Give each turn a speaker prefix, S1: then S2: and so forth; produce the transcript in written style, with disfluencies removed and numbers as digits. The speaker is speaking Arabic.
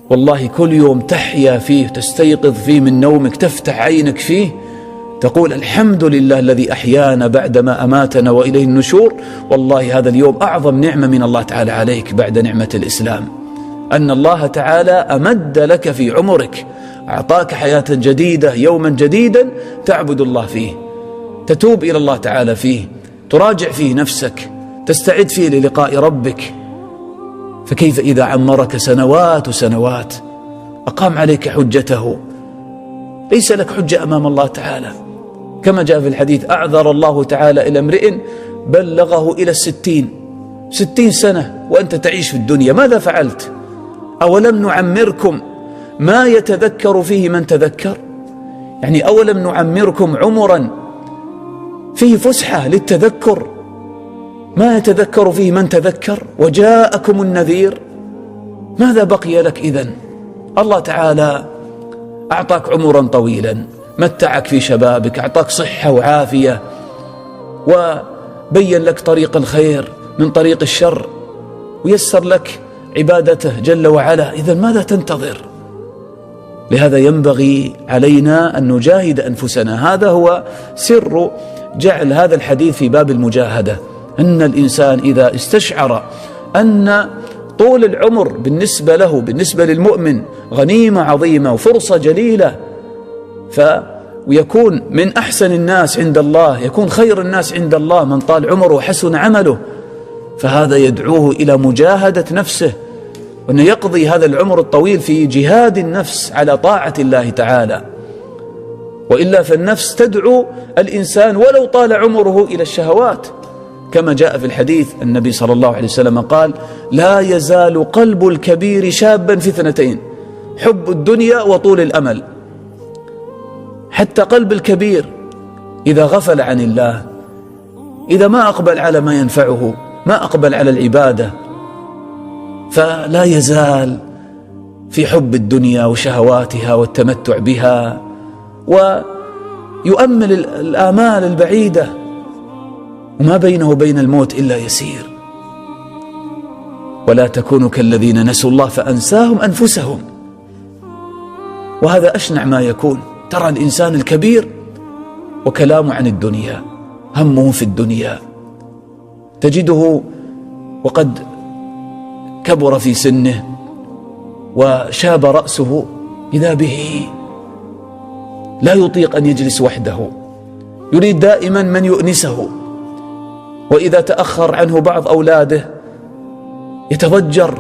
S1: والله كل يوم تحيا فيه، تستيقظ فيه من نومك، تفتح عينك فيه، تقول الحمد لله الذي أحيانا بعدما أماتنا وإليه النشور. والله هذا اليوم أعظم نعمة من الله تعالى عليك بعد نعمة الإسلام، أن الله تعالى أمد لك في عمرك، أعطاك حياة جديدة، يوما جديدا تعبد الله فيه، تتوب إلى الله تعالى فيه، تراجع فيه نفسك، تستعد فيه للقاء ربك. فكيف إذا عمرك سنوات وسنوات، أقام عليك حجته، ليس لك حجة أمام الله تعالى. كما جاء في الحديث: أعذر الله تعالى إلى امرئ بلغه إلى 60 سنة وأنت تعيش في الدنيا، ماذا فعلت؟ أولم نعمركم ما يتذكر فيه من تذكر؟ يعني أولم نعمركم عمرا فيه فسحة للتذكر، ما يتذكر فيه من تذكر، وجاءكم النذير. ماذا بقي لك إذن؟ الله تعالى أعطاك عمرا طويلا، متعك في شبابك، أعطاك صحة وعافية، وبين لك طريق الخير من طريق الشر، ويسر لك عبادته جل وعلا. إذن ماذا تنتظر؟ لهذا ينبغي علينا أن نجاهد أنفسنا. هذا هو سر جعل هذا الحديث في باب المجاهدة، أن الإنسان إذا استشعر أن طول العمر بالنسبة له، بالنسبة للمؤمن، غنيمة عظيمة وفرصة جليلة، ويكون من أحسن الناس عند الله، يكون خير الناس عند الله من طال عمره وحسن عمله، فهذا يدعوه إلى مجاهدة نفسه، وأنه يقضي هذا العمر الطويل في جهاد النفس على طاعة الله تعالى. وإلا فالنفس تدعو الإنسان ولو طال عمره إلى الشهوات، كما جاء في الحديث النبي صلى الله عليه وسلم قال: لا يزال قلب الكبير شابا في 2: حب الدنيا وطول الأمل. حتى قلب الكبير إذا غفل عن الله، إذا ما أقبل على ما ينفعه، ما أقبل على العبادة، فلا يزال في حب الدنيا وشهواتها والتمتع بها، ويؤمل الآمال البعيدة، وما بينه وبين الموت إلا يسير. ولا تكونوا كالذين نسوا الله فأنساهم أنفسهم. وهذا أشنع ما يكون. ترى الإنسان الكبير وكلامه عن الدنيا، همه في الدنيا، تجده وقد كبر في سنه وشاب رأسه، إذا به لا يطيق أن يجلس وحده، يريد دائما من يؤنسه، وإذا تأخر عنه بعض أولاده يتضجر